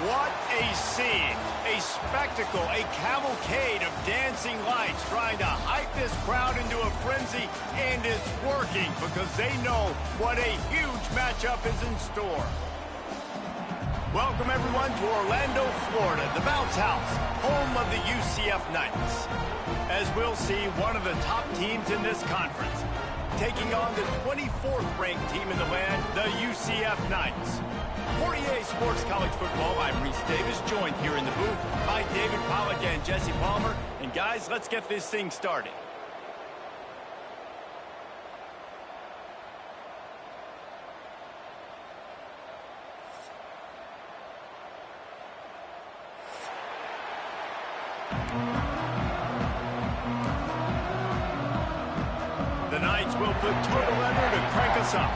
What a scene, a spectacle, a cavalcade of dancing lights trying to hype this crowd into a frenzy, and it's working because they know what a huge matchup is in store. Welcome everyone to Orlando, Florida, the Bounce House, home of the UCF Knights. As we'll see, one of the top teams in this conference, taking on the 24th ranked team in the land, the UCF Knights. For EA Sports College Football, I'm Reese Davis, joined here in the booth by David Pollack and Jesse Palmer. And guys, let's get this thing started. The Knights will put turbo leather to crank us up.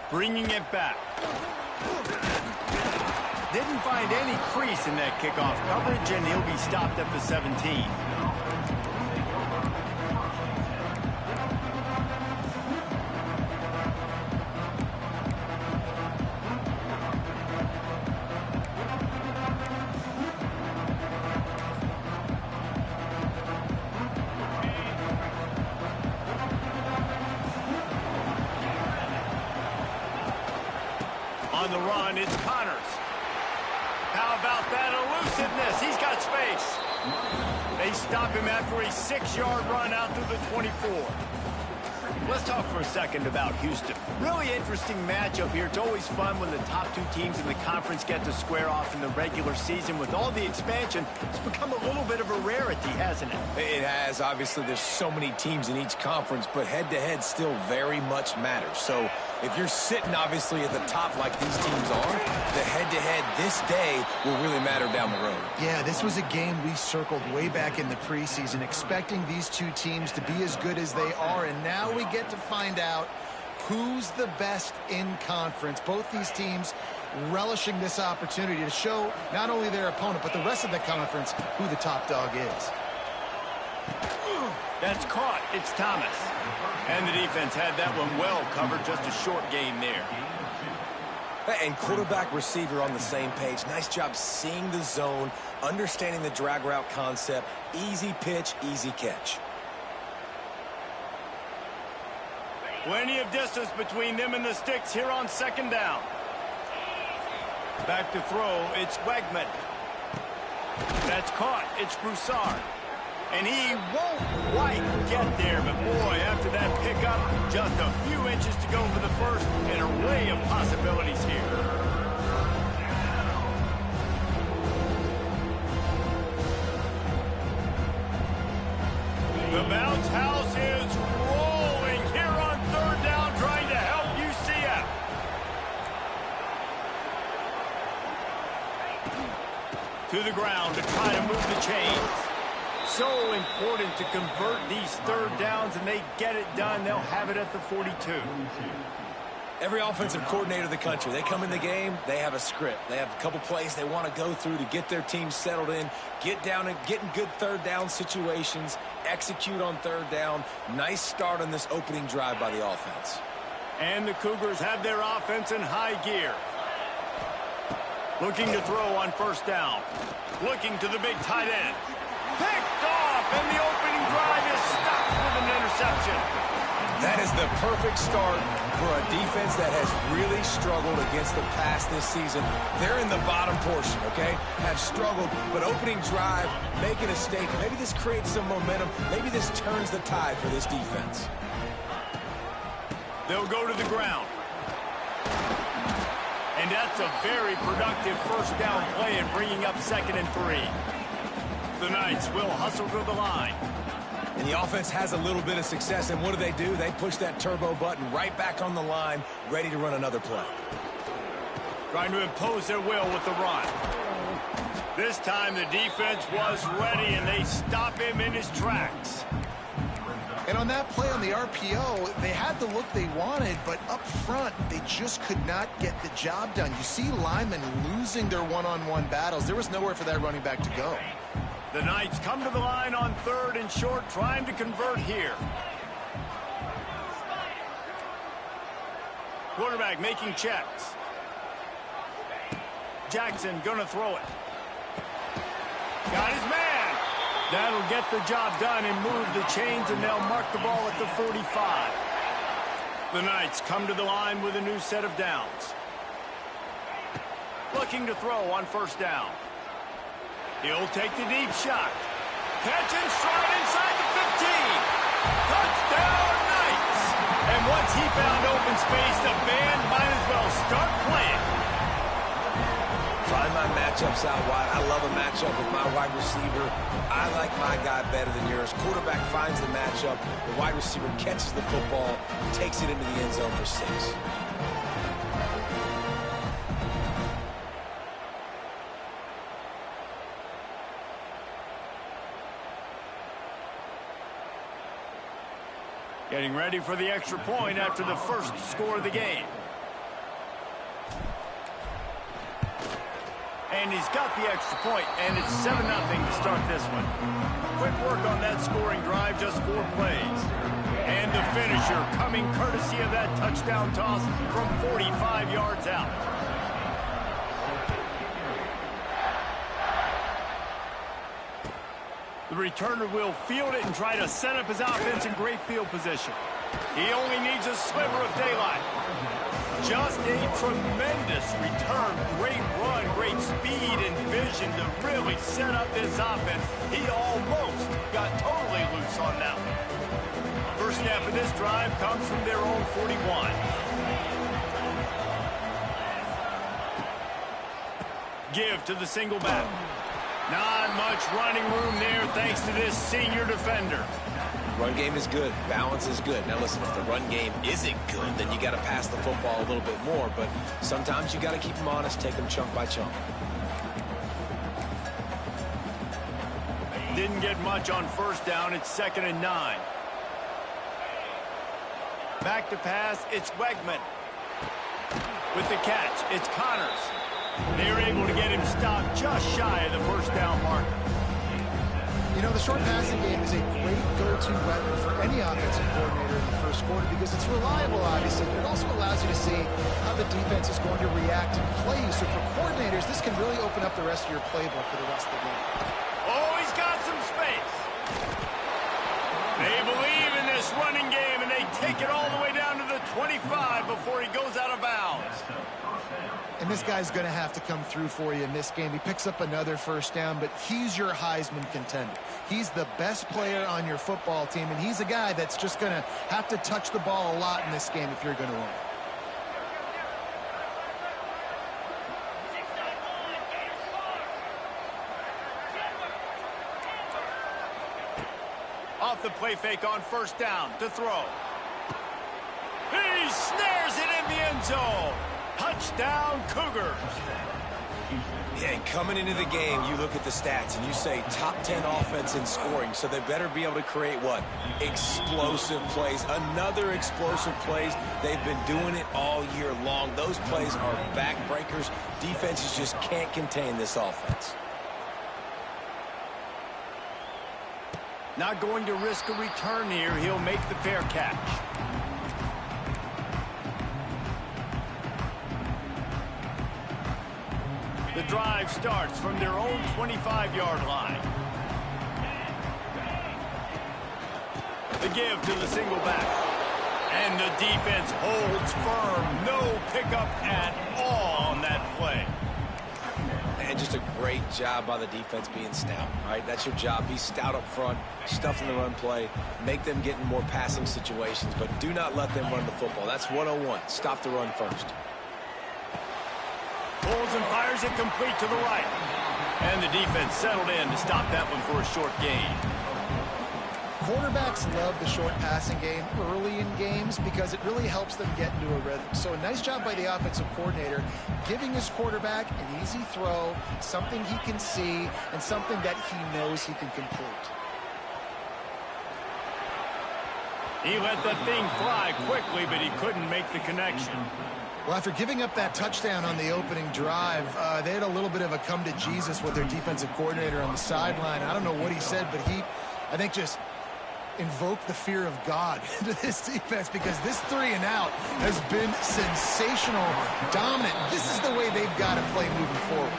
Bringing it back. Didn't find any crease in that kickoff coverage, and he'll be stopped at the 17. On the run, it's Connors. How about that elusiveness? He's got space. They stop him after a 6-yard run out to the 24. Let's talk for a second about Houston. Really interesting matchup here. It's always fun when the top two teams in the conference get to square off in the regular season. With all the expansion, it's become a little bit of a rarity, hasn't it? It has. Obviously, there's so many teams in each conference, but head-to-head still very much matters. So if you're sitting, obviously, at the top like these teams are, the head-to-head this day will really matter down the road. Yeah, this was a game we circled way back in the preseason, expecting these two teams to be as good as they are, and now we get to find out who's the best in conference. Both these teams relishing this opportunity to show not only their opponent, but the rest of the conference who the top dog is. That's caught. It's Thomas. And the defense had that one well covered. Just a short gain there. And quarterback receiver on the same page. Nice job seeing the zone, understanding the drag route concept. Easy pitch, easy catch. Plenty of distance between them and the sticks here on second down. Back to throw, it's Wegman. That's caught, it's Broussard. And he won't quite get there, but boy, after that pickup, just a few inches to go for the first, and an array of possibilities here. The Bounce House is rolling here on third down, trying to help UCF. To the ground to try to move the chains. So important to convert these third downs, and they get it done. They'll have it at the 42. Every offensive coordinator in the country, they come in the game, they have a script. They have a couple plays they want to go through to get their team settled in, get down and get in good third down situations, execute on third down. Nice start on this opening drive by the offense. And the Cougars have their offense in high gear. Looking to throw on first down. Looking to the big tight end. Picked off, and the opening drive is stopped with an interception. That is the perfect start for a defense that has really struggled against the pass this season. They're in the bottom portion, okay? Have struggled, but opening drive, making a statement. Maybe this creates some momentum. Maybe this turns the tide for this defense. They'll go to the ground. And that's a very productive first down play in bringing up 2nd and 3. The Knights will hustle to the line. And the offense has a little bit of success, and what do? They push that turbo button right back on the line, ready to run another play. Trying to impose their will with the run. This time the defense was ready, and they stop him in his tracks. And on that play on the RPO, they had the look they wanted, but up front, they just could not get the job done. You see linemen losing their one-on-one battles. There was nowhere for that running back to go. The Knights come to the line on 3rd and short, trying to convert here. Quarterback making checks. Jackson gonna throw it. Got his man. That'll get the job done and move the chains, and they'll mark the ball at the 45. The Knights come to the line with a new set of downs. Looking to throw on 1st down. He'll take the deep shot. Catch and stride inside the 15. Touchdown, Knights! And once he found open space, the band might as well start playing. Find my matchups out wide. I love a matchup with my wide receiver. I like my guy better than yours. Quarterback finds the matchup. The wide receiver catches the football, takes it into the end zone for 6. Getting ready for the extra point after the first score of the game. And he's got the extra point, and it's 7-0 to start this one. Quick work on that scoring drive, just 4 plays. And the finisher coming courtesy of that touchdown toss from 45 yards out. The returner will field it and try to set up his offense in great field position. He only needs a sliver of daylight. Just a tremendous return. Great run, great speed and vision to really set up this offense. He almost got totally loose on that one. First snap of this drive comes from their own 41. Give to the single back. Not much running room there thanks to this senior defender. Run game is good. Balance is good. Now listen, if the run game isn't good, then you got to pass the football a little bit more. But sometimes you got to keep them honest, take them chunk by chunk. Didn't get much on 1st down. It's 2nd and 9. Back to pass. It's Wegman. With the catch, it's Connors. They're able to get him stopped just shy of the 1st down marker. You know, the short passing game is a great go-to weapon for any offensive coordinator in the first quarter because it's reliable, obviously, but it also allows you to see how the defense is going to react and play you. So for coordinators, this can really open up the rest of your playbook for the rest of the game. Oh, he's got some space. They believe in this running game, and they take it all the way down to the 25 before he goes out of bounds. And this guy's going to have to come through for you in this game. He picks up another 1st down, but he's your Heisman contender. He's the best player on your football team, and he's a guy that's just going to have to touch the ball a lot in this game if you're going to win. Off the play fake on 1st down to throw. He snares it in the end zone. Touchdown, Cougars. Yeah, coming into the game, you look at the stats and you say top 10 offense in scoring, so they better be able to create what? Explosive plays. Another explosive plays. They've been doing it all year long. Those plays are backbreakers. Defenses just can't contain this offense. Not going to risk a return here. He'll make the fair catch. The drive starts from their own 25-yard line. The give to the single back. And the defense holds firm. No pickup at all on that play. And just a great job by the defense being stout. All right, that's your job. Be stout up front, stuff in the run play, make them get in more passing situations, but do not let them run the football. That's 101. Stop the run first. Pulls and fires it complete to the right. And the defense settled in to stop that one for a short gain. Quarterbacks love the short passing game early in games because it really helps them get into a rhythm. So a nice job by the offensive coordinator giving his quarterback an easy throw, something he can see, and something that he knows he can complete. He let that thing fly quickly, but he couldn't make the connection. Well, after giving up that touchdown on the opening drive, they had a little bit of a come to Jesus with their defensive coordinator on the sideline. I don't know what he said, but he, I think, just invoked the fear of God into this defense, because this 3-and-out has been sensational, dominant. This is the way they've got to play moving forward.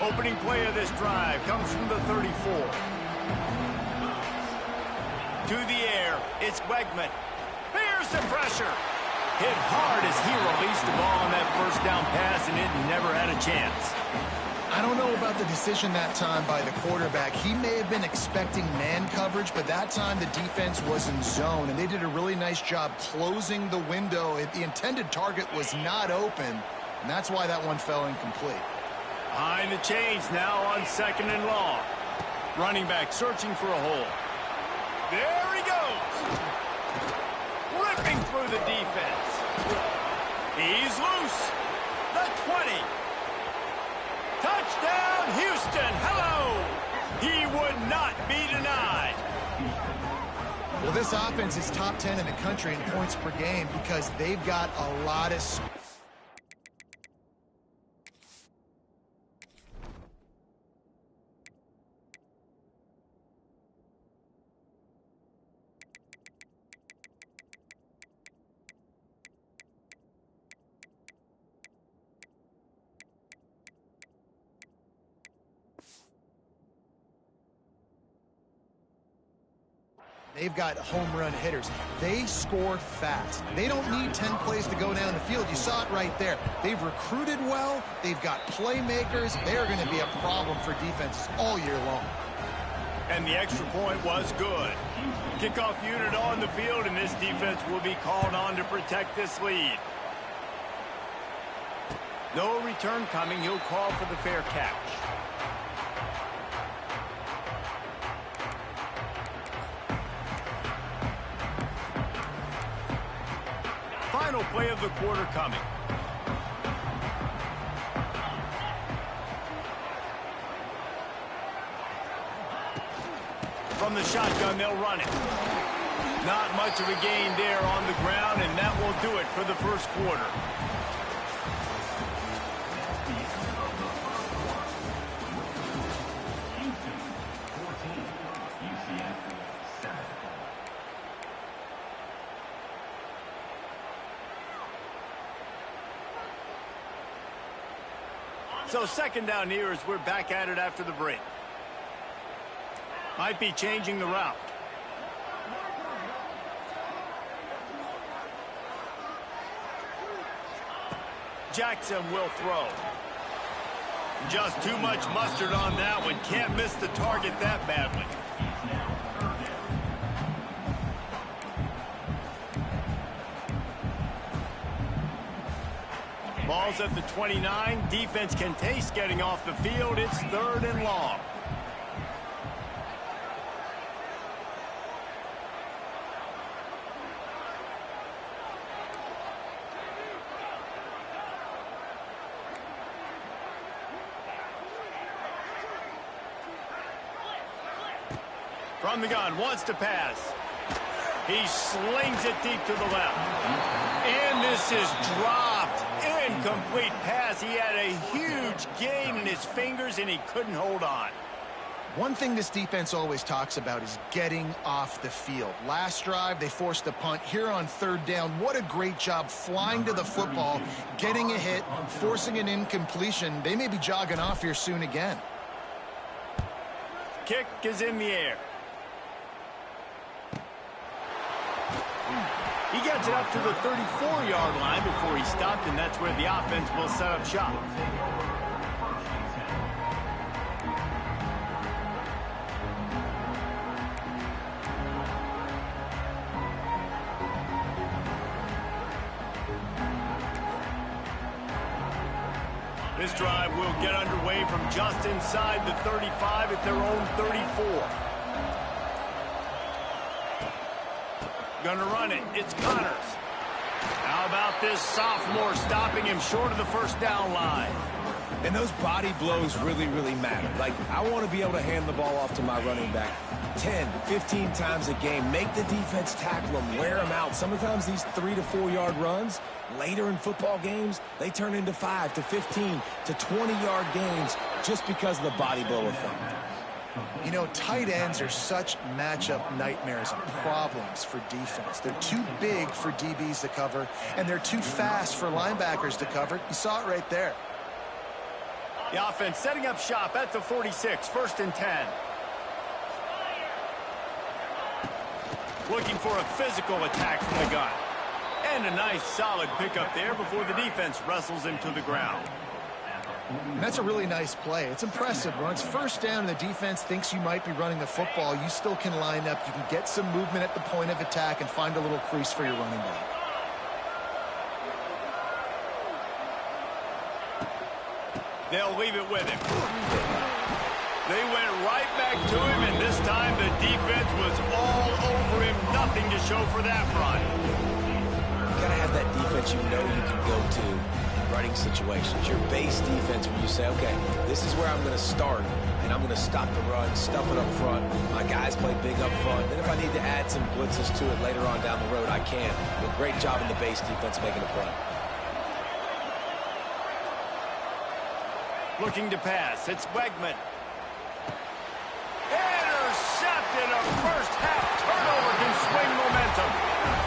Opening play of this drive comes from the 34. To the air, it's Wegman. Here's the pressure. Hit hard as he released the ball on that first down pass, and it never had a chance. I don't know about the decision that time by the quarterback. He may have been expecting man coverage, but that time the defense was in zone, and they did a really nice job closing the window. The intended target was not open, and that's why that one fell incomplete. Behind the chains now on 2nd and long. Running back searching for a hole. There he goes. Ripping through the defense. He's loose. The 20. Touchdown, Houston. Hello. He would not be denied. Well, this offense is top 10 in the country in points per game because they've got a lot of... They've got home run hitters. They score fast. They don't need 10 plays to go down the field. You saw it right there. They've recruited well. They've got playmakers. They're going to be a problem for defenses all year long. And the extra point was good. Kickoff unit on the field, and this defense will be called on to protect this lead. No return coming. He'll call for the fair catch. Final play of the quarter coming. From the shotgun, they'll run it. Not much of a gain there on the ground, and that will do it for the first quarter. So 2nd down here as we're back at it after the break. Might be changing the route. Jackson will throw. Just too much mustard on that one. Can't miss the target that badly. Ball's at the 29. Defense can taste getting off the field. It's 3rd and long. From the gun, wants to pass. He slings it deep to the left. And this is dropped. Incomplete pass. He had a huge gain in his fingers, and he couldn't hold on. One thing this defense always talks about is getting off the field. Last drive, they forced a punt. Here on 3rd down, what a great job flying to the football, getting a hit, forcing an incompletion. They may be jogging off here soon again. Kick is in the air. He gets it up to the 34-yard line before he stopped, and that's where the offense will set up shop. This drive will get underway from just inside the 35 at their own 34. Gonna run it. It's Connors. Out How about this sophomore stopping him short of the first down line? And those body blows really, really matter. Like, I want to be able to hand the ball off to my running back 10, 15 times a game. Make the defense tackle them, wear them out. Sometimes these 3 to 4 yard runs, later in football games, they turn into 5 to 15 to 20 yard gains just because of the body blow effect. You know, tight ends are such matchup nightmares and problems for defense. They're too big for DBs to cover, and they're too fast for linebackers to cover. You saw it right there. The offense setting up shop at the 46, 1st and 10. Looking for a physical attack from the gun. And a nice solid pickup there before the defense wrestles him to the ground. And that's a really nice play. It's impressive. When it's 1st down and the defense thinks you might be running the football, you still can line up. You can get some movement at the point of attack and find a little crease for your running back. They'll leave it with him. They went right back to him, and this time the defense was all over him. Nothing to show for that run. You got to have that defense you know you can go to in running situations. Your base defense where you say, okay, this is where I'm going to start, and I'm going to stop the run, stuff it up front. My guys play big up front. Then if I need to add some blitzes to it later on down the road, I can. But great job in the base defense making a play. Looking to pass. It's Wegman. Intercepted. A first-half turnover can swing momentum.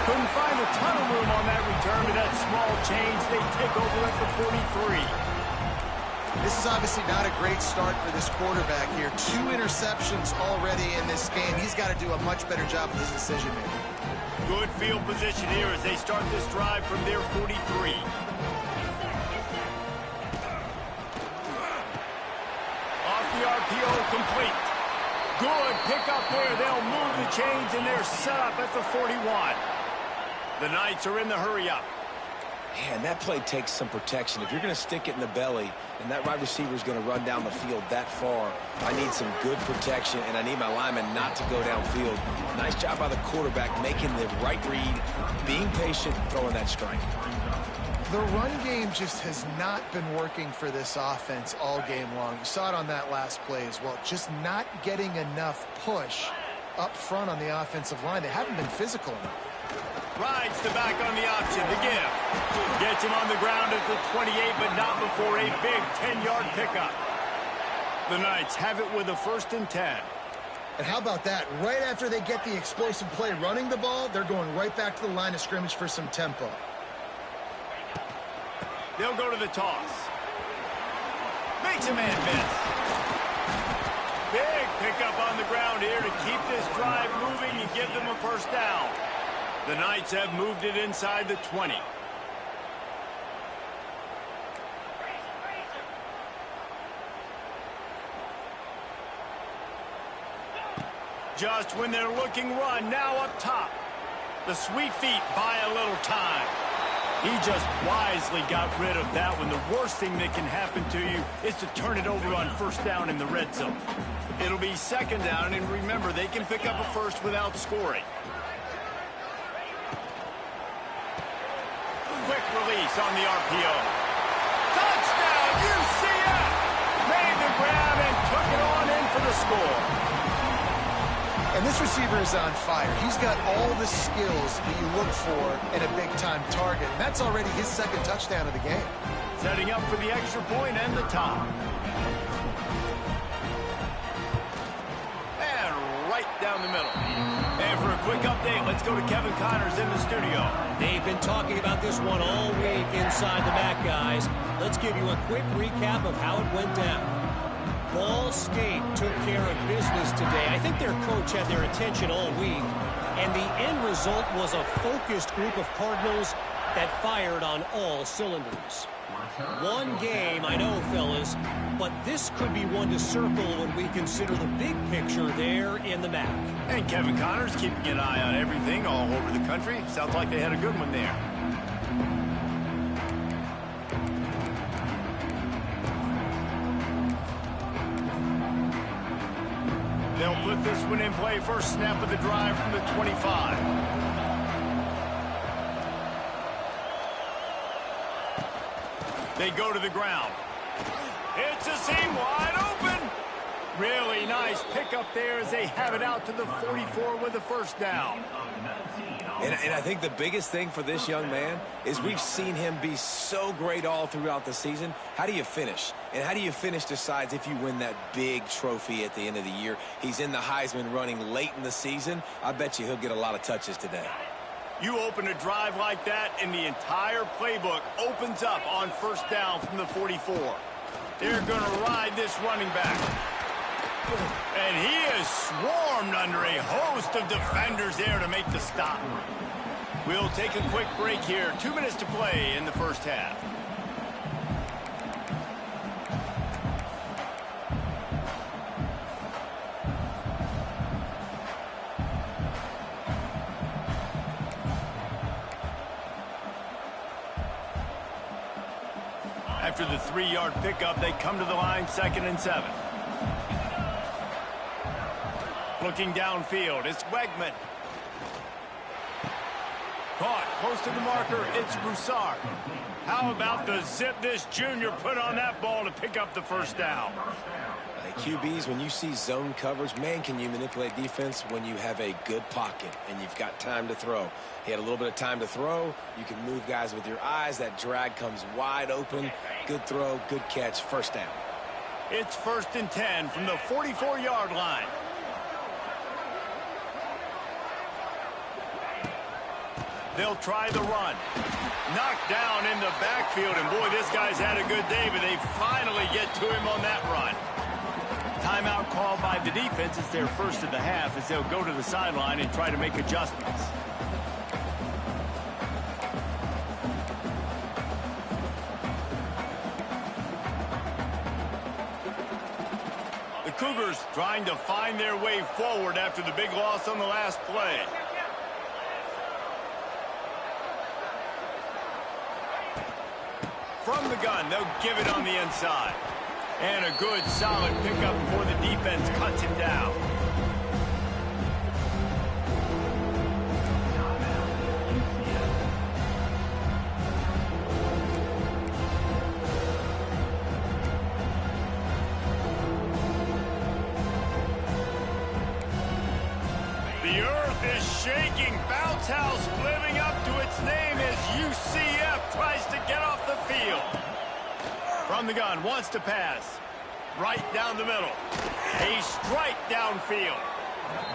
Couldn't find a ton of room on that return to that small change. They take over at the 43. This is obviously not a great start for this quarterback here. 2 interceptions already in this game. He's got to do a much better job with his decision-making. Good field position here as they start this drive from their 43. The RPO complete. Good pickup there. They'll move the chains, and they're set up at the 41. The Knights are in the hurry-up. Man, that play takes some protection. If you're going to stick it in the belly and that wide receiver is going to run down the field that far, I need some good protection, and I need my lineman not to go downfield. Nice job by the quarterback making the right read, being patient, throwing that strike. The run game just has not been working for this offense all game long. You saw it on that last play as well. Just not getting enough push up front on the offensive line. They haven't been physical enough. Rides the back on the option. The give. Gets him on the ground at the 28, but not before a big 10-yard pickup. The Knights have it with a 1st and 10. And how about that? Right after they get the explosive play running the ball, they're going right back to the line of scrimmage for some tempo. They'll go to the toss. Makes a man miss. Big pickup on the ground here to keep this drive moving and give them a 1st down. The Knights have moved it inside the 20. Just when they're looking run, now up top. The sweet feet buy a little time. He just wisely got rid of that one. The worst thing that can happen to you is to turn it over on 1st down in the red zone. It'll be 2nd down, and remember, they can pick up a 1st without scoring. Quick release on the RPO. Touchdown, UCF! Made the grab and took it on in for the score. And this receiver is on fire. He's got all the skills that you look for in a big-time target. And that's already his 2nd touchdown of the game. Setting up for the extra point and the top. And right down the middle. And for a quick update, let's go to Kevin Connors in the studio. They've been talking about this one all week inside the MAC, guys. Let's give you a quick recap of how it went down. Ball State took care of business today. I think their coach had their attention all week, and the end result was a focused group of Cardinals that fired on all cylinders. One game, I know, fellas, but this could be one to circle when we consider the big picture there in the MAC. And Kevin Connors keeping an eye on everything all over the country. Sounds like they had a good one there. They'll put this one in play. First snap of the drive from the 25. They go to the ground. It's a seam wide open. Really nice pickup there as they have it out to the 44 with a first down. And I think the biggest thing for this young man is we've seen him be so great all throughout the season. How do you finish? And how do you finish decides if you win that big trophy at the end of the year. He's in the Heisman running late in the season. I bet you he'll get a lot of touches today. You open a drive like that, and the entire playbook opens up on first down from the 44. They're going to ride this running back. And he is swarmed under a host of defenders there to make the stop. We'll take a quick break here. 2 minutes to play in the first half. After the 3-yard pickup, they come to the line, 2nd and 7. Looking downfield, it's Wegman. Caught close to the marker, it's Broussard. How about the zip this junior put on that ball to pick up the first down? QBs, when you see zone coverage, man, can you manipulate defense when you have a good pocket and you've got time to throw. He had a little bit of time to throw. You can move guys with your eyes. That drag comes wide open. Good throw, good catch, first down. It's 1st and 10 from the 44-yard line. They'll try the run. Knocked down in the backfield, and boy, this guy's had a good day, but they finally get to him on that run. Timeout called by the defense. It's their first of the half as they'll go to the sideline and try to make adjustments. The Cougars trying to find their way forward after the big loss on the last play. From the gun, they'll give it on the inside. And a good, solid pickup before the defense cuts him down. The earth is shaking. Bounce house living up to its name as UCF tries to get off the field. From the gun, wants to pass. Right down the middle. A strike downfield.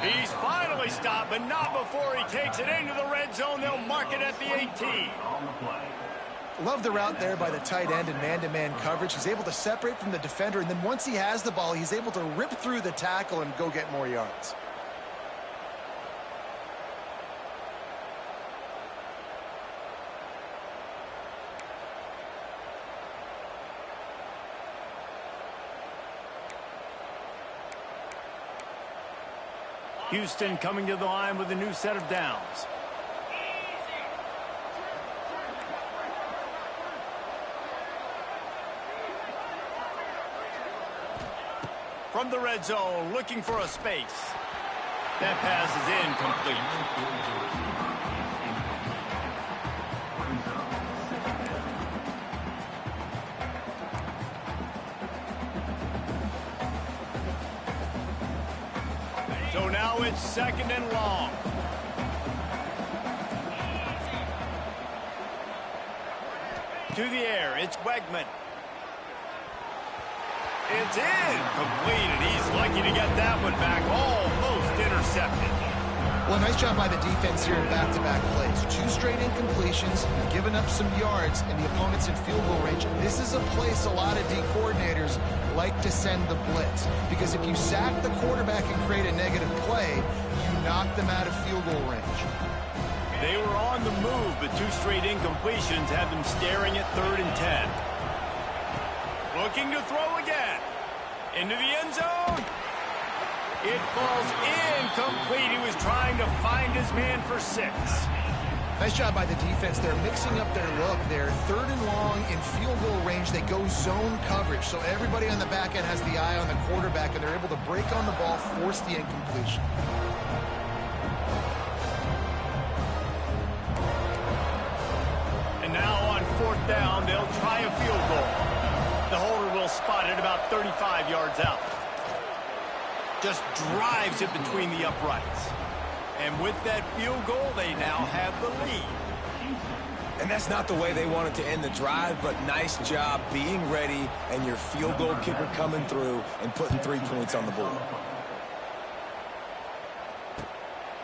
He's finally stopped, but not before he takes it into the red zone. They'll mark it at the 18. Love the route there by the tight end in man-to-man coverage. He's able to separate from the defender, and then once he has the ball, he's able to rip through the tackle and go get more yards. Houston coming to the line with a new set of downs. From the red zone, looking for a space. That pass is incomplete. So now it's 2nd and long. To the air, it's Wegman. It's incomplete, and he's lucky to get that one back. Almost intercepted. Well, nice job by the defense here in back-to-back plays. 2 straight incompletions, giving up some yards, and the opponent's in field goal range. This is a place a lot of D coordinators like to send the blitz, because if you sack the quarterback and create a negative play, you knock them out of field goal range. They were on the move, but 2 straight incompletions have them staring at 3rd and 10. Looking to throw again. Into the end zone. It falls incomplete. He was trying to find his man for 6. Nice job by the defense. They're mixing up their look. They're 3rd and long in field goal range. They go zone coverage. So everybody on the back end has the eye on the quarterback, and they're able to break on the ball, force the incompletion. And now on 4th down, they'll try a field goal. 35 yards out. Just drives it between the uprights. And with that field goal, they now have the lead. And that's not the way they wanted to end the drive, but nice job being ready and your field goal kicker coming through and putting 3 points on the board.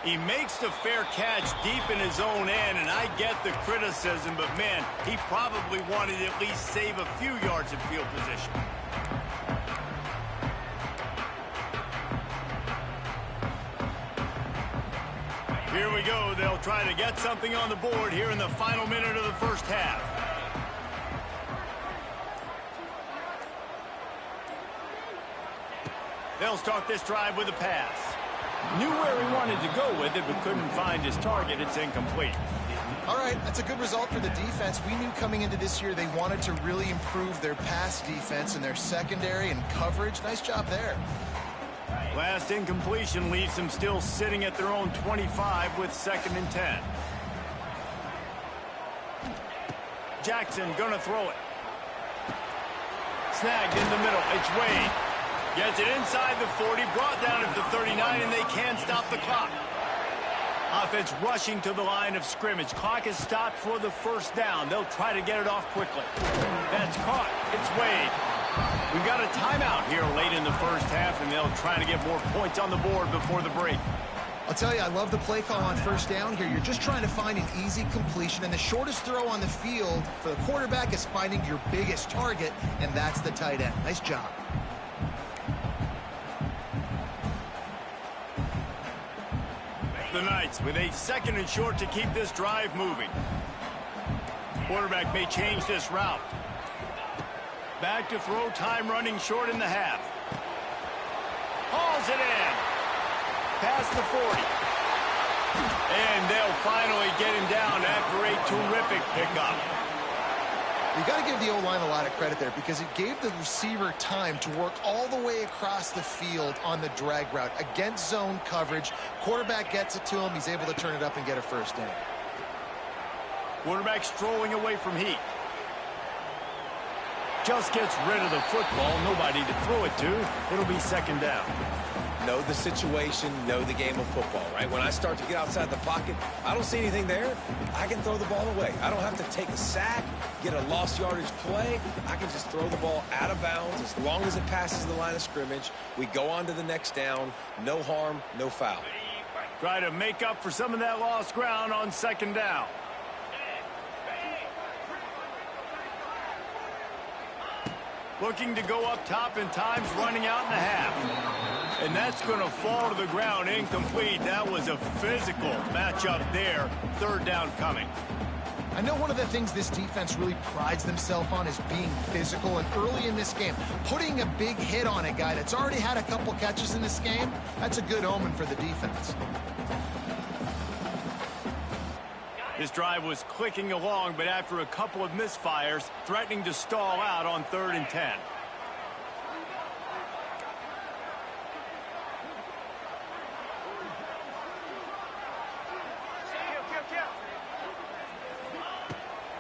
He makes the fair catch deep in his own end, and I get the criticism, but man, he probably wanted to at least save a few yards of field position. Here we go. They'll try to get something on the board here in the final minute of the first half. They'll start this drive with a pass. Knew where he wanted to go with it, but couldn't find his target. It's incomplete. All right, that's a good result for the defense. We knew coming into this year they wanted to really improve their pass defense and their secondary and coverage. Nice job there. Last incompletion leaves them still sitting at their own 25 with 2nd and 10. Jackson gonna throw it. Snagged in the middle. It's Wade. Gets it inside the 40, brought down at the 39, and they can't stop the clock. Offense rushing to the line of scrimmage. Clock is stopped for the first down. They'll try to get it off quickly. That's caught. It's Wade. We've got a timeout here late in the first half, and they'll try to get more points on the board before the break. I'll tell you, I love the play call on first down here. You're just trying to find an easy completion, and the shortest throw on the field for the quarterback is finding your biggest target, and that's the tight end. Nice job. The Knights with a 2nd and short to keep this drive moving. Quarterback may change this route. Back to throw, time running short in the half. Hauls it in. Past the 40. And they'll finally get him down after a terrific pickup. You got to give the O-line a lot of credit there because it gave the receiver time to work all the way across the field on the drag route against zone coverage. Quarterback gets it to him. He's able to turn it up and get a first down. Quarterback strolling away from heat. Just gets rid of the football. Nobody to throw it to. It'll be 2nd down. Know the situation, know the game of football, right? When I start to get outside the pocket, I don't see anything there. I can throw the ball away. I don't have to take a sack, get a lost yardage play. I can just throw the ball out of bounds as long as it passes the line of scrimmage. We go on to the next down. No harm, no foul. Try to make up for some of that lost ground on 2nd down. Looking to go up top, and time's running out in the half. And that's going to fall to the ground incomplete. That was a physical matchup there. 3rd down coming. I know one of the things this defense really prides themselves on is being physical, and early in this game, putting a big hit on a guy that's already had a couple catches in this game, that's a good omen for the defense. This drive was clicking along, but after a couple of misfires, threatening to stall out on 3rd and 10.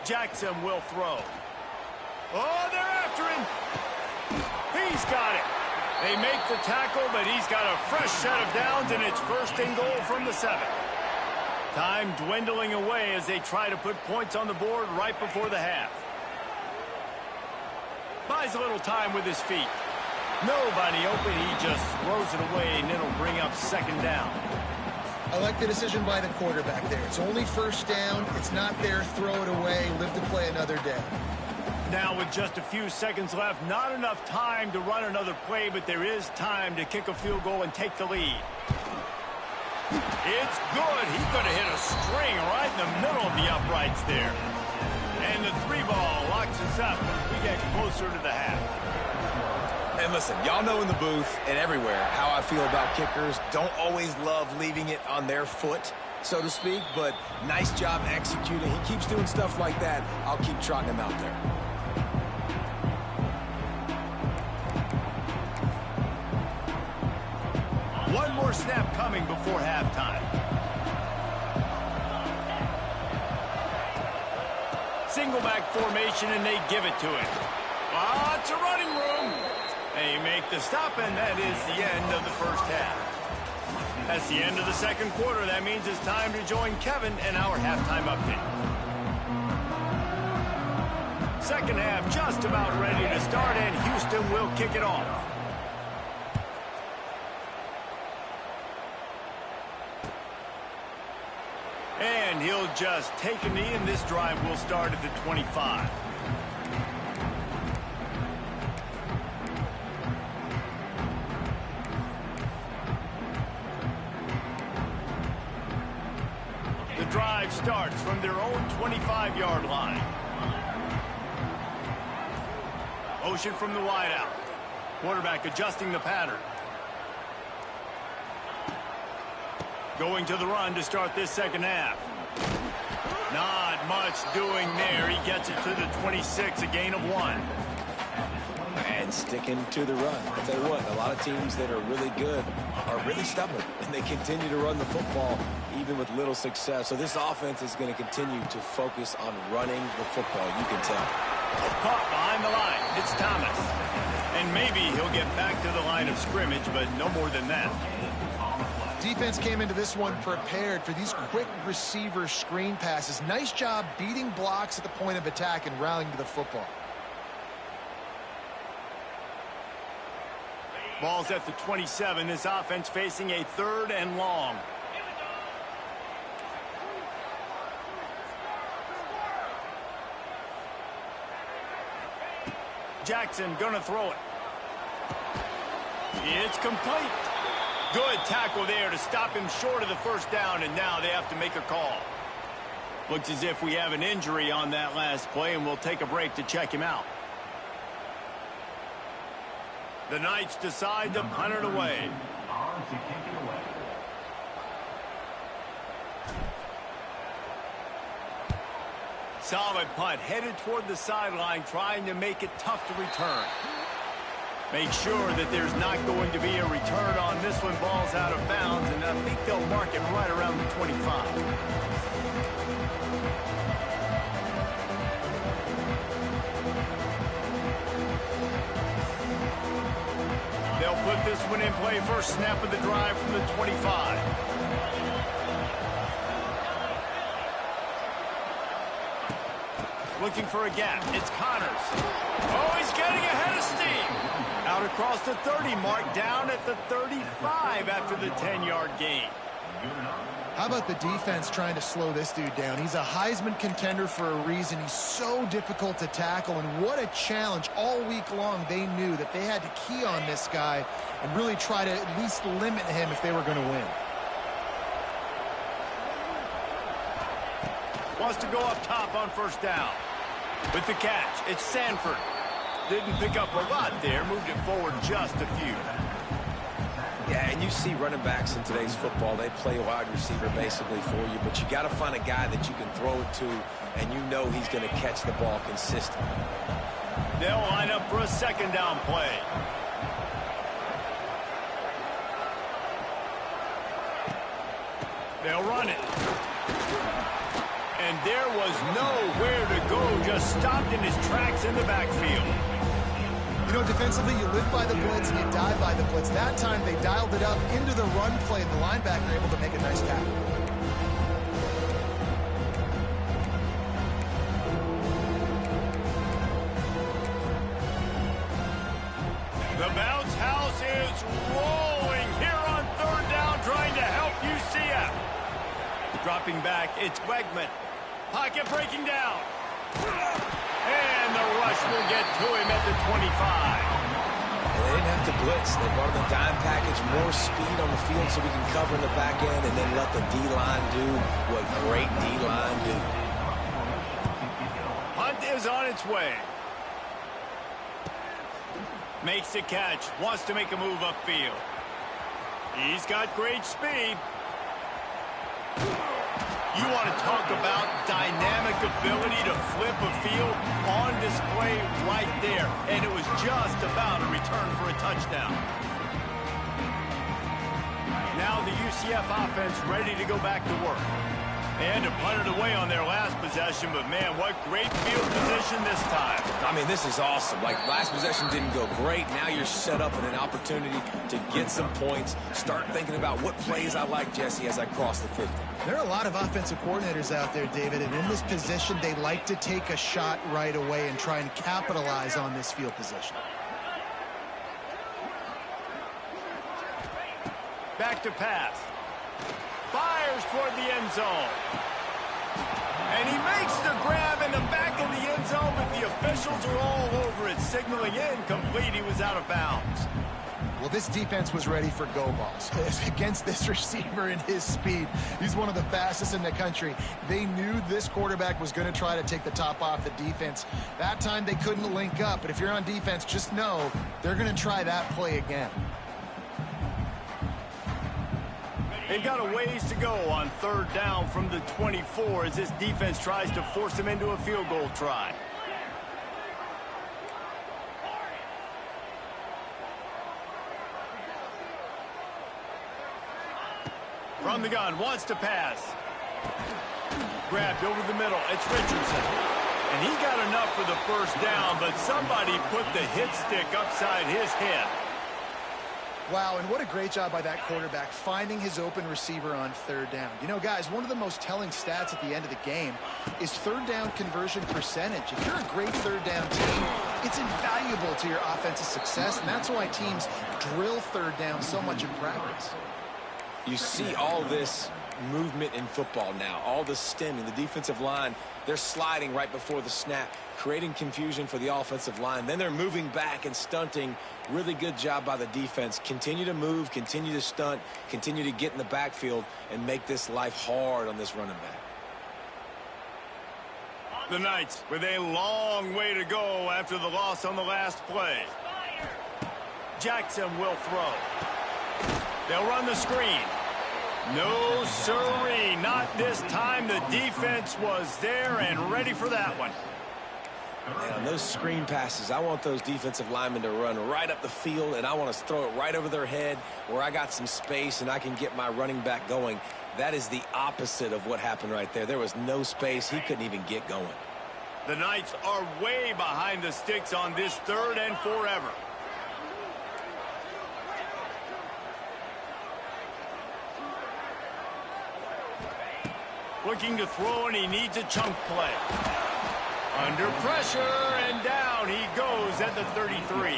Jackson will throw. Oh, they're after him. He's got it. They make the tackle, but he's got a fresh set of downs, and it's 1st and goal from the 7. Time dwindling away as they try to put points on the board right before the half. Buys a little time with his feet. Nobody open. He just throws it away, and it'll bring up 2nd down. I like the decision by the quarterback there. It's only 1st down. It's not there. Throw it away. Live to play another day. Now with just a few seconds left, not enough time to run another play, but there is time to kick a field goal and take the lead. It's good. He's going to hit a string right in the middle of the uprights there. And the 3-ball locks us up as we get closer to the half. And listen, y'all know in the booth and everywhere how I feel about kickers. Don't always love leaving it on their foot, so to speak, but nice job executing. He keeps doing stuff like that. I'll keep trotting him out there. One more snap coming before halftime. Single back formation, and they give it to him. Ah, it's a running room. They make the stop, and that is the end of the first half. That's the end of the second quarter. That means it's time to join Kevin in our halftime update. Second half just about ready to start, and Houston will kick it off. And he'll just take a knee, and this drive will start at the 25. The drive starts from their own 25-yard line. Motion from the wideout. Quarterback adjusting the pattern. Going to the run to start this second half. Not much doing there. He gets it to the 26, a gain of 1. And sticking to the run. I'll tell you what, a lot of teams that are really good are really stubborn, and they continue to run the football even with little success. So this offense is going to continue to focus on running the football, you can tell. Caught behind the line. It's Thomas. And maybe he'll get back to the line of scrimmage, but no more than that. Defense came into this one prepared for these quick receiver screen passes. Nice job beating blocks at the point of attack and rallying to the football. Ball's at the 27. This offense facing a 3rd and long. Jackson gonna throw it. It's complete. Good tackle there to stop him short of the first down, and now they have to make a call. Looks as if we have an injury on that last play, and we'll take a break to check him out. The Knights decide to punt it away. Solid punt, headed toward the sideline, trying to make it tough to return. Make sure that there's not going to be a return on this one. Ball's out of bounds, and I think they'll mark it right around the 25. They'll put this one in play. First snap of the drive from the 25. Looking for a gap. It's Connors. Oh, he's getting ahead of steam. Out across the 30 mark, down at the 35 after the 10-yard gain. How about the defense trying to slow this dude down? He's a Heisman contender for a reason. He's so difficult to tackle, and what a challenge. All week long, they knew that they had to key on this guy and really try to at least limit him if they were going to win. Wants to go up top on first down. With the catch, it's Sanford. Didn't pick up a lot there, moved it forward just a few. Yeah, and you see running backs in today's football, they play a wide receiver basically for you, but you got to find a guy that you can throw it to, and you know he's going to catch the ball consistently. They'll line up for a second down play. They'll run it. And there was nowhere to go, just stopped in his tracks in the backfield. You know, defensively, you live by the blitz and you die by the blitz. That time, they dialed it up into the run play, and the linebacker able to make a nice tackle. The bounce house is rolling here on 3rd down, trying to help UCF. Dropping back, it's Wegman. Pocket breaking down. And the rush will get to him at the 25. They didn't have to blitz. They brought the dime package, more speed on the field so we can cover in the back end and then let the D-line do what great D-line do. Hunt is on its way. Makes the catch. Wants to make a move upfield. He's got great speed. You want to talk about dynamic ability to flip a field, on display right there. And it was just about a return for a touchdown. Now the UCF offense ready to go back to work. They had to punt it away on their last possession, but man, what great field position this time. I mean, this is awesome. Like, last possession didn't go great. Now you're set up in an opportunity to get some points. Start thinking about what plays I like, Jesse, as I cross the 50. There are a lot of offensive coordinators out there, David, and in this position, they like to take a shot right away and try and capitalize on this field position. Back to pass. Fires toward the end zone. And he makes the grab in the back of the end zone, but the officials are all over it, signaling incomplete. He was out of bounds. Well, this defense was ready for go balls. Against this receiver and his speed, he's one of the fastest in the country. They knew this quarterback was going to try to take the top off the defense. That time they couldn't link up, but if you're on defense, just know they're going to try that play again. They've got a ways to go on third down from the 24 as this defense tries to force them into a field goal try. From the gun, wants to pass. Grabbed over the middle. It's Richardson. And he got enough for the first down, but somebody put the hit stick upside his head. Wow, and what a great job by that quarterback finding his open receiver on third down. You know, guys, one of the most telling stats at the end of the game is third down conversion percentage. If you're a great third down team, it's invaluable to your offensive success, and that's why teams drill third down so much in practice. You see all this movement in football now, all the stemming, the defensive line, they're sliding right before the snap, creating confusion for the offensive line. Then they're moving back and stunting. Really good job by the defense. Continue to move, continue to stunt, continue to get in the backfield and make this life hard on this running back. The Knights with a long way to go after the loss on the last play. Jackson will throw. They'll run the screen. No, sirree, not this time. The defense was there and ready for that one. And on those screen passes, I want those defensive linemen to run right up the field, and I want to throw it right over their head where I got some space and I can get my running back going. That is the opposite of what happened right there. There was no space. He couldn't even get going. The Knights are way behind the sticks on this third and forever. Looking to throw, and he needs a chunk play. Under pressure, and down he goes at the 33.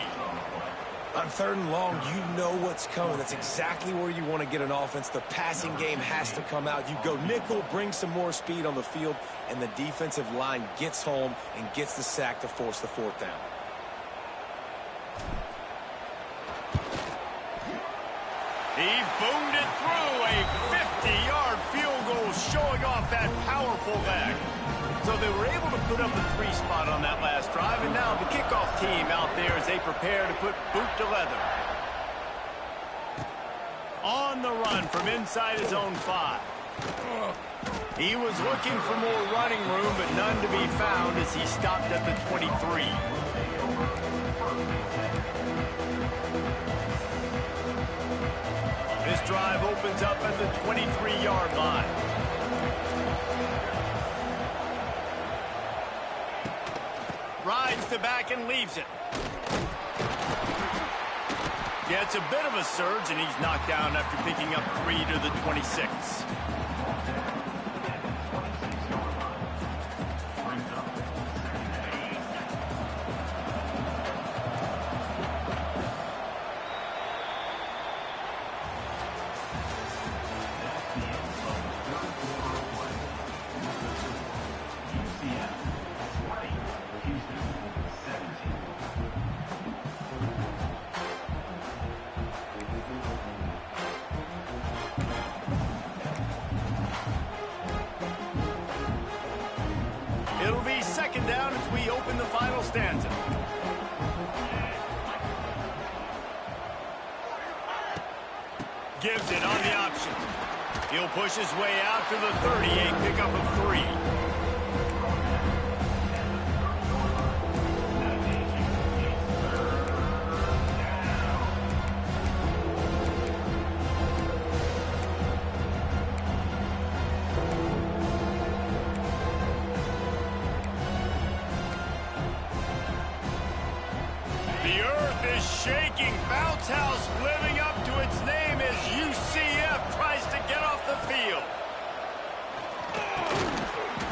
On third and long, you know what's coming. That's exactly where you want to get an offense. The passing game has to come out. You go nickel, bring some more speed on the field, and the defensive line gets home and gets the sack to force the fourth down. He boomed it through, a 50-yard field goal showing off that powerful leg. So they were able to put up a 3 spot on that last drive, and now the kickoff team out there as they prepare to put boot to leather. On the run from inside his own 5. He was looking for more running room, but none to be found as he stopped at the 23. This drive opens up at the 23-yard line. Rides the back and leaves it. Gets a bit of a surge, and he's knocked down after picking up 3 to the 26. It'll be second down as we open the final stanza. Gives it on the option. He'll push his way out to the 38, pickup of 3. The earth is shaking. Bounce House living up to its name as UCF tries to get off the field.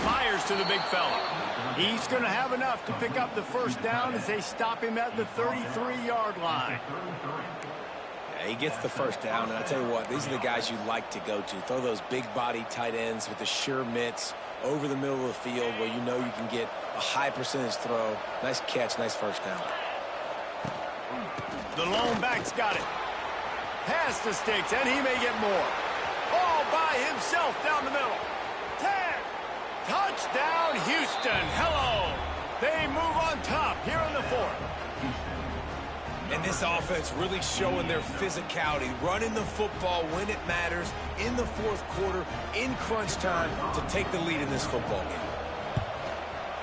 Fires to the big fella. He's going to have enough to pick up the first down as they stop him at the 33-yard line. Yeah, he gets the first down, and I tell you what, these are the guys you like to go to. Throw those big-body tight ends with the sure mitts over the middle of the field where you know you can get a high percentage throw. Nice catch, nice first down. The lone back's got it. Pass the sticks, and he may get more. All by himself down the middle. 10. Touchdown, Houston. Hello. They move on top here in the fourth. And this offense really showing their physicality, running the football when it matters, in the fourth quarter, in crunch time, to take the lead in this football game.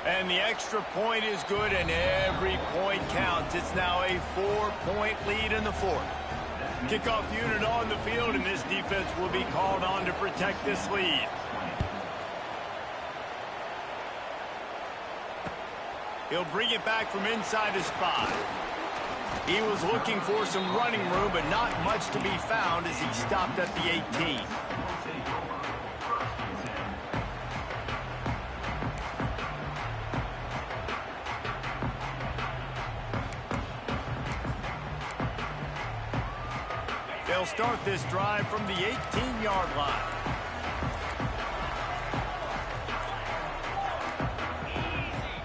And the extra point is good, and every point counts. It's now a 4-point lead in the fourth. Kickoff unit on the field, and this defense will be called on to protect this lead. He'll bring it back from inside his 5. He was looking for some running room, but not much to be found as he stopped at the 18. They'll start this drive from the 18-yard line.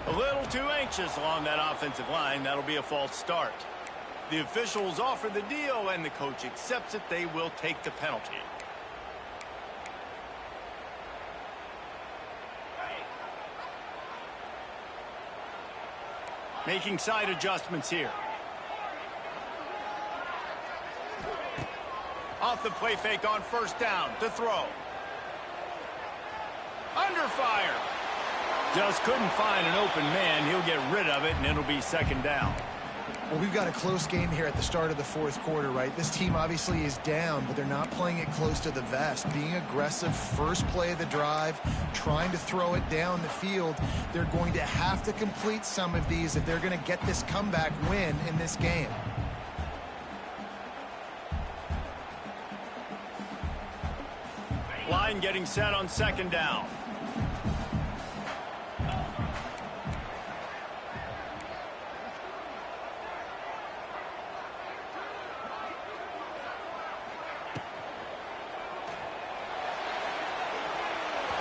A little too anxious along that offensive line. That'll be a false start. The officials offer the deal, and the coach accepts it. They will take the penalty. Making side adjustments here. Off the play fake on first down to throw. Under fire. Just couldn't find an open man. He'll get rid of it, and it'll be second down. Well, we've got a close game here at the start of the fourth quarter, right? This team obviously is down, but they're not playing it close to the vest. Being aggressive, first play of the drive, trying to throw it down the field. They're going to have to complete some of these if they're going to get this comeback win in this game. Line getting set on second down.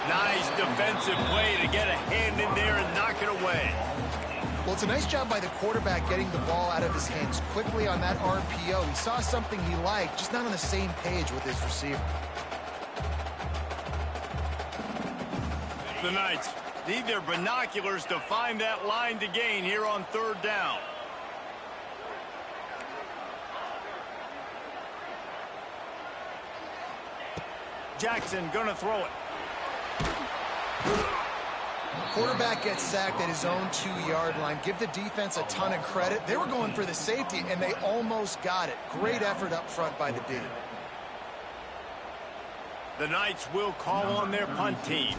Nice defensive play to get a hand in there and knock it away. Well, it's a nice job by the quarterback getting the ball out of his hands quickly on that RPO. He saw something he liked, just not on the same page with his receiver. The Knights need their binoculars to find that line to gain here on third down. Jackson gonna throw it. Quarterback gets sacked at his own 2-yard line. Give the defense a ton of credit. They were going for the safety, and they almost got it. Great effort up front by the D. The Knights will call on their punt team.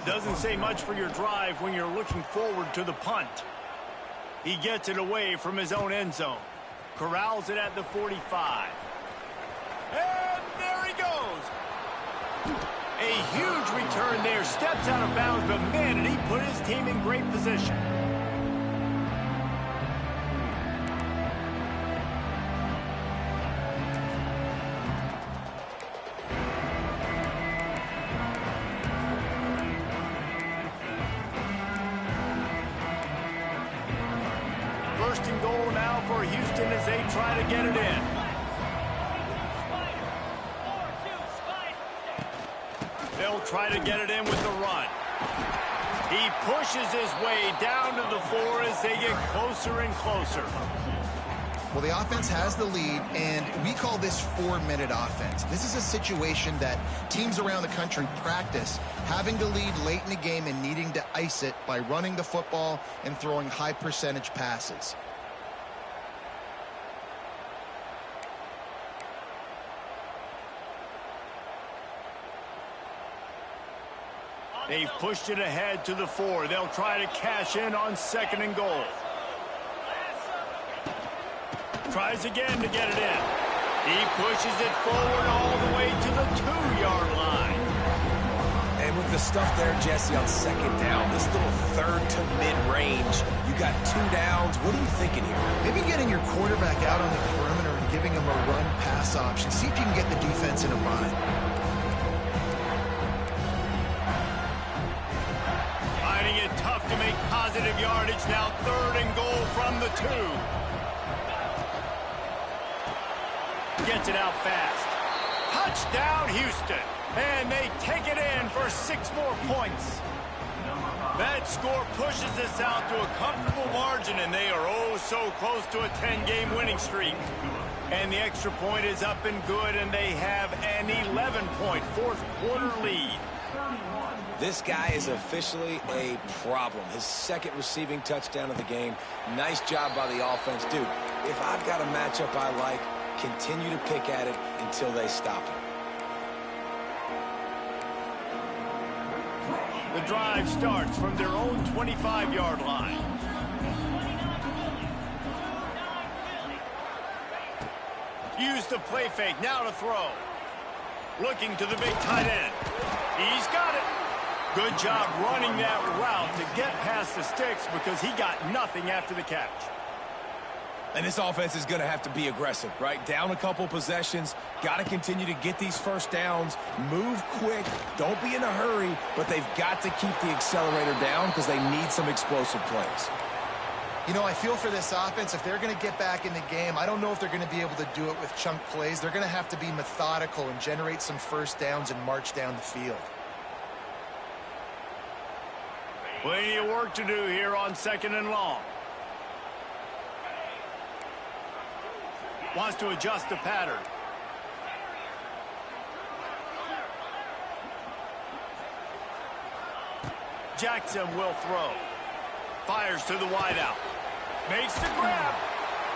Doesn't say much for your drive when you're looking forward to the punt. He gets it away from his own end zone. Corrals it at the 45. And there he goes. A huge return there. Steps out of bounds, but man, did he put his team in great position. First and goal now for Houston as they try to get it in. They'll try to get it in with the run. He pushes his way down to the 4 as they get closer and closer. Well, the offense has the lead, and we call this 4-minute offense. This is a situation that teams around the country practice, having the lead late in the game and needing to ice it by running the football and throwing high-percentage passes. They've pushed it ahead to the 4. They'll try to cash in on second and goal. Tries again to get it in. He pushes it forward all the way to the 2-yard line. And with the stuff there, Jesse, on second down, this little third to mid-range, you got 2 downs. What are you thinking here? Maybe getting your quarterback out on the perimeter and giving him a run-pass option. See if you can get the defense in a bind. Finding it tough to make positive yardage. Now 3rd and goal from the 2. Gets it out fast. Touchdown, Houston. And they take it in for 6 more points. That score pushes us out to a comfortable margin, and they are oh so close to a 10-game winning streak. And the extra point is up and good, and they have an 11-point fourth-quarter lead. This guy is officially a problem. His 2nd receiving touchdown of the game. Nice job by the offense. Dude, if I've got a matchup I like, continue to pick at it until they stop it. The drive starts from their own 25-yard line. Use the play fake, now to throw. Looking to the big tight end. He's got it. Good job running that route to get past the sticks because he got nothing after the catch. And this offense is going to have to be aggressive, right? Down a couple possessions, got to continue to get these first downs, move quick, don't be in a hurry, but they've got to keep the accelerator down because they need some explosive plays. You know, I feel for this offense, if they're going to get back in the game, I don't know if they're going to be able to do it with chunk plays. They're going to have to be methodical and generate some first downs and march down the field. Plenty of work to do here on 2nd and long. Wants to adjust the pattern. Jackson will throw. Fires to the wideout. Makes the grab.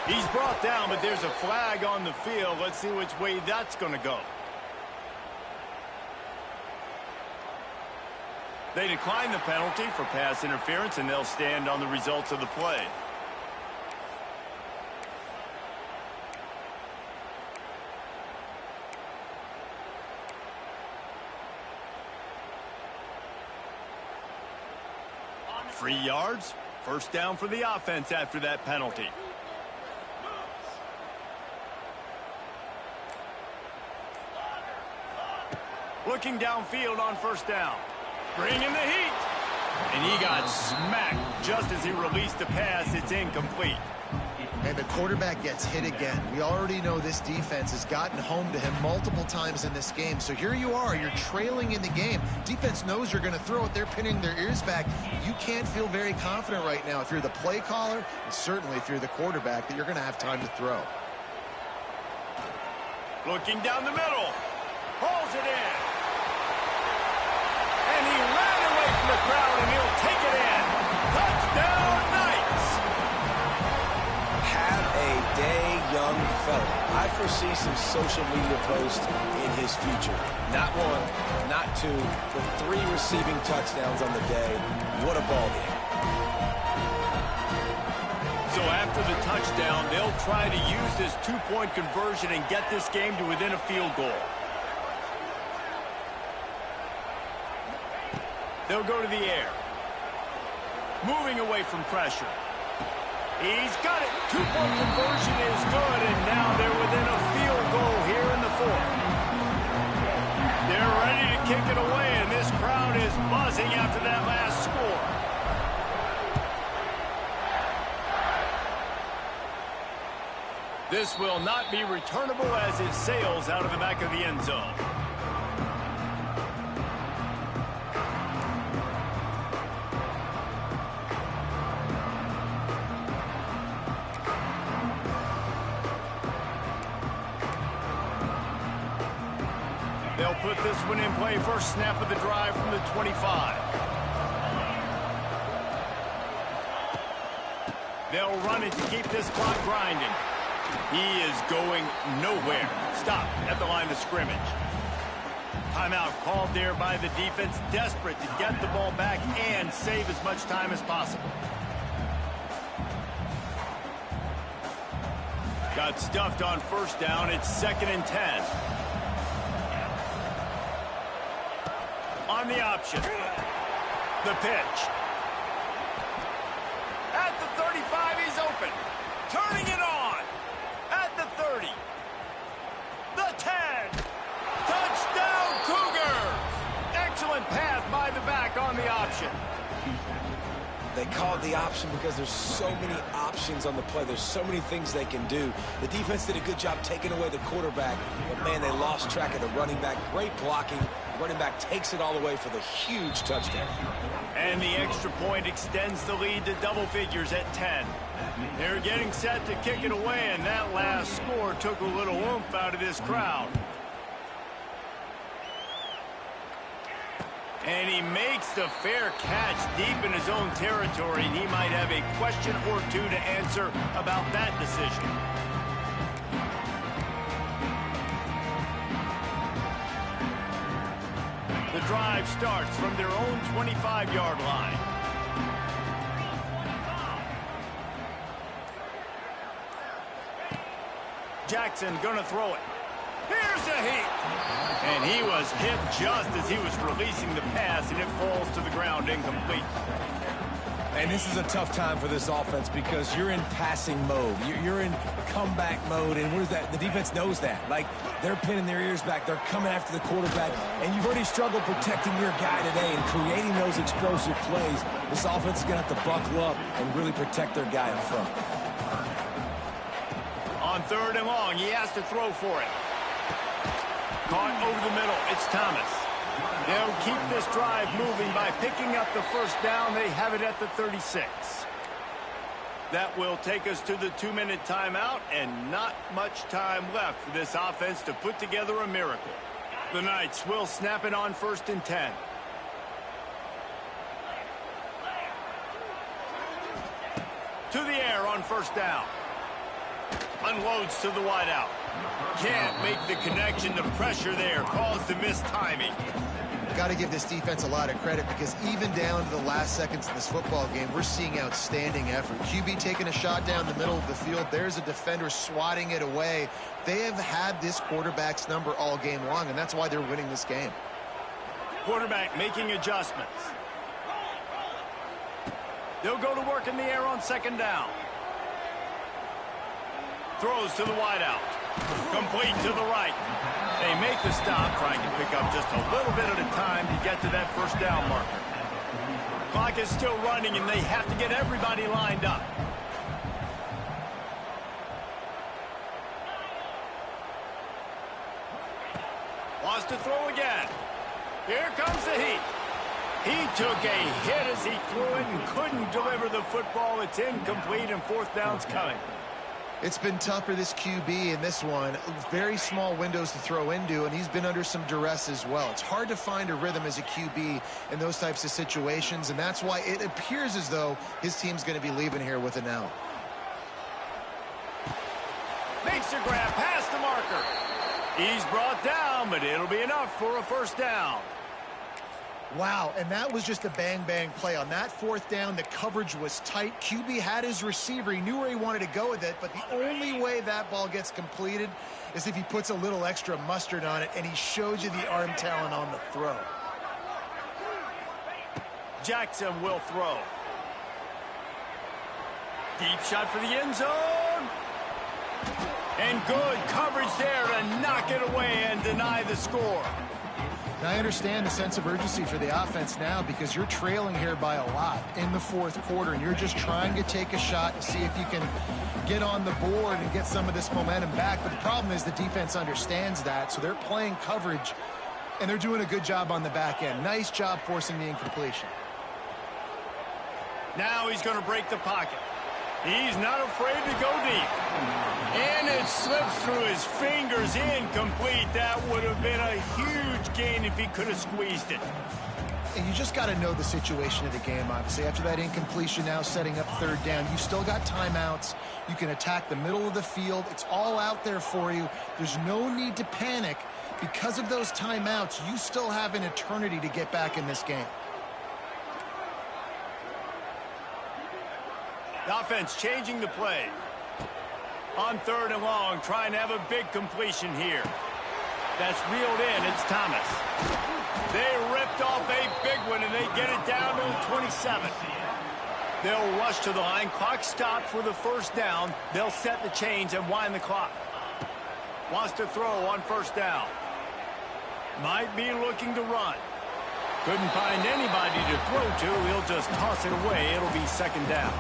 He's brought down, but there's a flag on the field. Let's see which way that's going to go. They decline the penalty for pass interference, and they'll stand on the results of the play. Free yards. First down for the offense after that penalty. Looking downfield on first down. Bringing the heat. And he got smacked just as he released the pass. It's incomplete. And the quarterback gets hit again. We already know this defense has gotten home to him multiple times in this game. So here you are, you're trailing in the game. Defense knows you're going to throw it. They're pinning their ears back. You can't feel very confident right now if you're the play caller, and certainly if you're the quarterback, that you're going to have time to throw. Looking down the middle. Hauls it in. And he ran away from the crowd, and he'll take it in. Touchdown, Knights! Have a day, young fella. I foresee some social media posts in his future. Not 1, not 2, but 3 receiving touchdowns on the day. What a ball game. So after the touchdown, they'll try to use this 2-point conversion and get this game to within a field goal. They'll go to the air. Moving away from pressure. He's got it. 2-point conversion is good, and now they're within a field goal here in the 4th. They're ready to kick it away, and this crowd is buzzing after that last score. This will not be returnable as it sails out of the back of the end zone. They'll put this one in play. First snap of the drive from the 25. They'll run it to keep this clock grinding. He is going nowhere. Stop at the line of scrimmage. Timeout called there by the defense, desperate to get the ball back and save as much time as possible. Got stuffed on first down. It's 2nd and 10. On the option. The pitch. At the 35, he's open. Turning it on. At the 30. The 10. Touchdown, Cougars! Excellent pass by the back on the option. They call it the option because there's so many options on the play. There's so many things they can do. The defense did a good job taking away the quarterback, but, man, they lost track of the running back. Great blocking. Running back takes it all the way for the huge touchdown. And the extra point extends the lead to double figures at 10. They're getting set to kick it away, and that last score took a little oomph out of this crowd. And he makes the fair catch deep in his own territory, and he might have a question or two to answer about that decision. The drive starts from their own 25-yard line. Jackson gonna throw it. Here's a heat. And he was hit just as he was releasing the pass, and it falls to the ground incomplete. And this is a tough time for this offense because you're in passing mode. You're in comeback mode, and where's that? The defense knows that. Like, they're pinning their ears back. They're coming after the quarterback, and you've already struggled protecting your guy today and creating those explosive plays. This offense is going to have to buckle up and really protect their guy in front. On 3rd and long, he has to throw for it. Caught over the middle. It's Thomas. They'll keep this drive moving by picking up the first down. They have it at the 36. That will take us to the 2-minute timeout, and not much time left for this offense to put together a miracle. The Knights will snap it on 1st and 10. To the air on 1st down. Unloads to the wideout. Can't make the connection. The pressure there caused the missed timing. Got to give this defense a lot of credit because even down to the last seconds of this football game, we're seeing outstanding effort. QB taking a shot down the middle of the field. There's a defender swatting it away. They have had this quarterback's number all game long, and that's why they're winning this game. Quarterback making adjustments. They'll go to work in the air on 2nd down. Throws to the wideout. Complete to the right. They make the stop, trying to pick up just a little bit at a time to get to that 1st down marker. Clock is still running, and they have to get everybody lined up. Wants to throw again. Here comes the heat. He took a hit as he threw it and couldn't deliver the football. It's incomplete, and 4th down's coming. It's been tough for this QB in this one. Very small windows to throw into, and he's been under some duress as well. It's hard to find a rhythm as a QB in those types of situations, and that's why it appears as though his team's going to be leaving here with an L. Makes a grab past the marker. He's brought down, but it'll be enough for a 1st down. Wow, and that was just a bang-bang play. On that 4th down, the coverage was tight. QB had his receiver. He knew where he wanted to go with it, but the only way that ball gets completed is if he puts a little extra mustard on it, and he shows you the arm talent on the throw. Jackson will throw. Deep shot for the end zone. And good coverage there to knock it away and deny the score. Now, I understand the sense of urgency for the offense now because you're trailing here by a lot in the 4th quarter, and you're just trying to take a shot to see if you can get on the board and get some of this momentum back. But the problem is the defense understands that, so they're playing coverage, and they're doing a good job on the back end. Nice job forcing the incompletion. Now he's going to break the pocket. He's not afraid to go deep. And it slips through his fingers, incomplete. That would have been a huge gain if he could have squeezed it. And you just got to know the situation of the game, obviously. After that incompletion, now setting up 3rd down, you still got timeouts. You can attack the middle of the field. It's all out there for you. There's no need to panic. Because of those timeouts, you still have an eternity to get back in this game. The offense changing the play. On 3rd and long, trying to have a big completion here. That's reeled in. It's Thomas. They ripped off a big one, and they get it down to the 27. They'll rush to the line. Clock stopped for the 1st down. They'll set the chains and wind the clock. Wants to throw on 1st down. Might be looking to run. Couldn't find anybody to throw to. He'll just toss it away. It'll be 2nd down.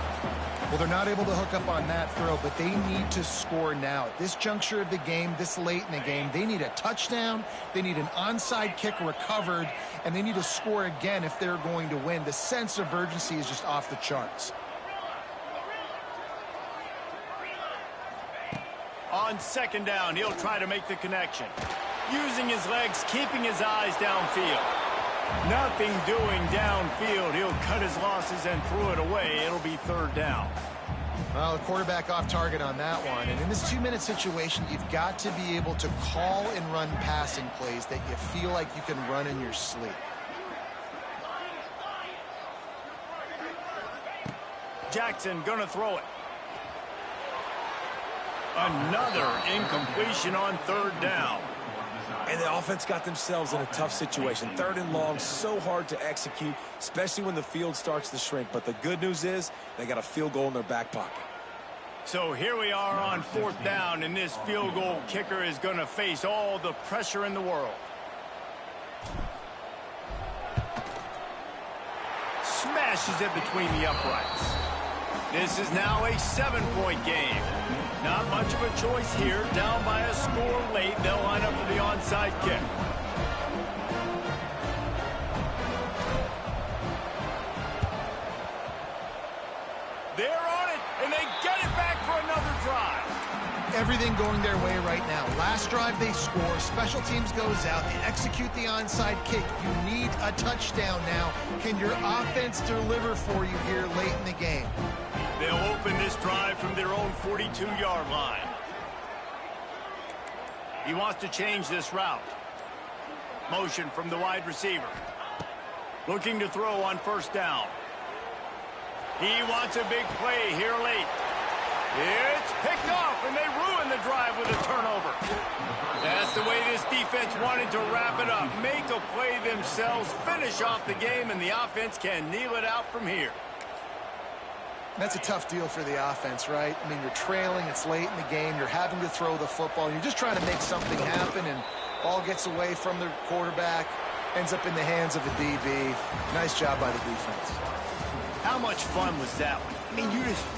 Well, they're not able to hook up on that throw, but they need to score now. At this juncture of the game, this late in the game, they need a touchdown, they need an onside kick recovered, and they need to score again if they're going to win. The sense of urgency is just off the charts. On 2nd down, he'll try to make the connection. Using his legs, keeping his eyes downfield. Nothing doing downfield. He'll cut his losses and throw it away. It'll be 3rd down. Well, the quarterback off target on that one. And in this 2-minute situation, you've got to be able to call and run passing plays that you feel like you can run in your sleep. Jackson gonna throw it. Another incompletion on 3rd down. And the offense got themselves in a tough situation. 3rd and long, so hard to execute, especially when the field starts to shrink. But the good news is they got a field goal in their back pocket. So here we are on 4th down, and this field goal kicker is going to face all the pressure in the world. Smashes it between the uprights. This is now a 7-point game. Not much of a choice here. Down by a score late. They'll line up for the onside kick. They're on it, and they get it back for another drive. Everything going their way right now. Last drive they score. Special teams goes out. They execute the onside kick. You need a touchdown now. Can your offense deliver for you here late in the game? They'll open this drive from their own 42-yard line. He wants to change this route. Motion from the wide receiver. Looking to throw on 1st down. He wants a big play here late. It's picked off, and they ruin the drive with a turnover. That's the way this defense wanted to wrap it up. Make a play themselves, finish off the game, and the offense can kneel it out from here. That's a tough deal for the offense, right? I mean, you're trailing, it's late in the game, you're having to throw the football, and you're just trying to make something happen, and ball gets away from the quarterback, ends up in the hands of a DB. Nice job by the defense. How much fun was that one? I mean, you just